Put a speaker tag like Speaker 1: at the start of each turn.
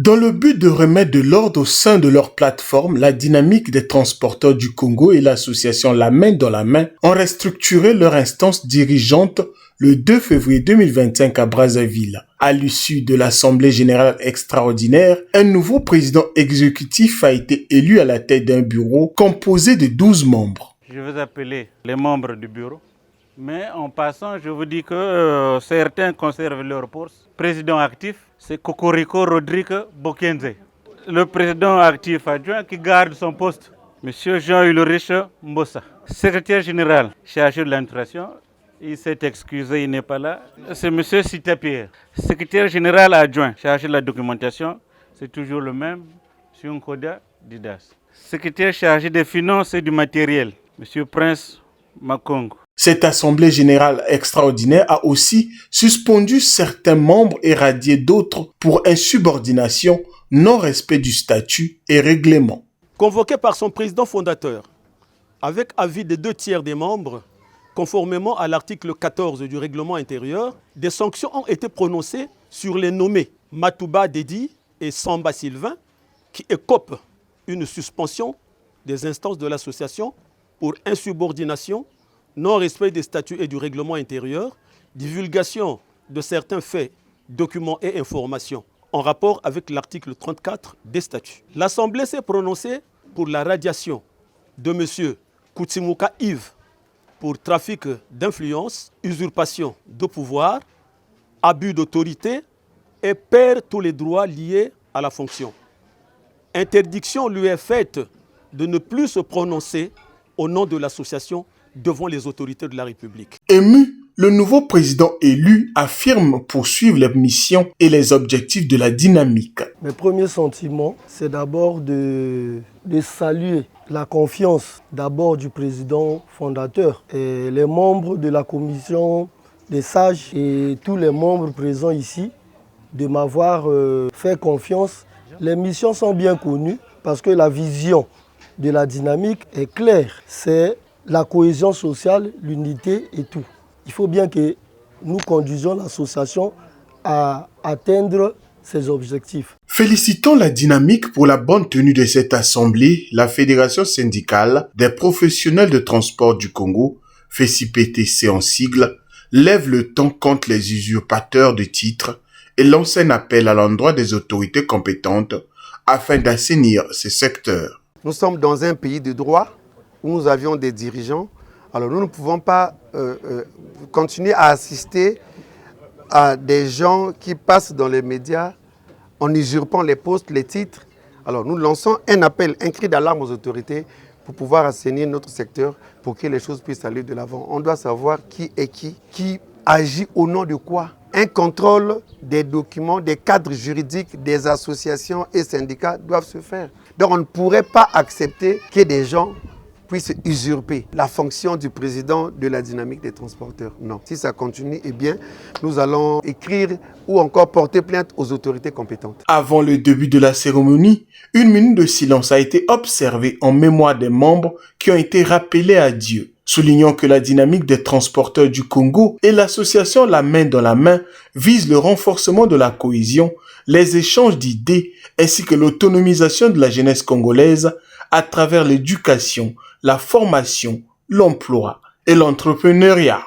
Speaker 1: Dans le but de remettre de l'ordre au sein de leur plateforme, la dynamique des transporteurs du Congo et l'association La Main dans la Main ont restructuré leur instance dirigeante le 2 février 2025 à Brazzaville. À l'issue de l'Assemblée générale extraordinaire, un nouveau président exécutif a été élu à la tête d'un bureau composé de 12 membres.
Speaker 2: Je vais appeler les membres du bureau. Mais en passant, je vous dis que certains conservent leur poste. Président actif, c'est Cocorico Rodrigue Bokenze. Le président actif adjoint qui garde son poste, Monsieur Jean-Ulrich Mbossa. Secrétaire général chargé de l'administration, il s'est excusé, il n'est pas là. C'est Monsieur Sita-Pierre. Secrétaire général adjoint chargé de la documentation, c'est toujours le même, Sionkoda Didas. Secrétaire chargé des finances et du matériel, Monsieur Prince Makongo.
Speaker 1: Cette assemblée générale extraordinaire a aussi suspendu certains membres et radié d'autres pour insubordination, non-respect du statut et règlement.
Speaker 3: Convoqué par son président fondateur, avec avis des 2/3 des membres, conformément à l'article 14 du règlement intérieur, des sanctions ont été prononcées sur les nommés Matouba Dedi et Samba Sylvain, qui écopent une suspension des instances de l'association pour insubordination, non-respect des statuts et du règlement intérieur, divulgation de certains faits, documents et informations en rapport avec l'article 34 des statuts. L'Assemblée s'est prononcée pour la radiation de M. Koutimuka Yves pour trafic d'influence, usurpation de pouvoir, abus d'autorité et perd tous les droits liés à la fonction. Interdiction lui est faite de ne plus se prononcer au nom de l'association devant les autorités de la République.
Speaker 1: Ému, le nouveau président élu affirme poursuivre les missions et les objectifs de la dynamique.
Speaker 4: Mes premiers sentiments, c'est d'abord de saluer la confiance d'abord du président fondateur et les membres de la commission des sages et tous les membres présents ici de m'avoir fait confiance. Les missions sont bien connues parce que la vision de la dynamique est claire. C'est la cohésion sociale, l'unité et tout. Il faut bien que nous conduisions l'association à atteindre ses objectifs.
Speaker 1: Félicitons la dynamique pour la bonne tenue de cette assemblée. La Fédération syndicale des professionnels de transport du Congo, FECIPTC en sigle, lève le ton contre les usurpateurs de titres et lance un appel à l'endroit des autorités compétentes afin d'assainir ces secteurs.
Speaker 5: Nous sommes dans un pays de droit où nous avions des dirigeants. Alors nous ne pouvons pas continuer à assister à des gens qui passent dans les médias en usurpant les postes, les titres. Alors nous lançons un appel, un cri d'alarme aux autorités pour pouvoir assainir notre secteur, pour que les choses puissent aller de l'avant. On doit savoir qui est qui agit au nom de quoi. Un contrôle des documents, des cadres juridiques, des associations et syndicats doivent se faire. Donc on ne pourrait pas accepter que des gens puissent usurper la fonction du président de la dynamique des transporteurs. Non. Si ça continue, eh bien, nous allons écrire ou encore porter plainte aux autorités compétentes.
Speaker 1: Avant le début de la cérémonie, une minute de silence a été observée en mémoire des membres qui ont été rappelés à Dieu. Soulignons que la dynamique des transporteurs du Congo et l'association La Main dans la Main visent le renforcement de la cohésion, les échanges d'idées ainsi que l'autonomisation de la jeunesse congolaise à travers l'éducation, la formation, l'emploi et l'entrepreneuriat.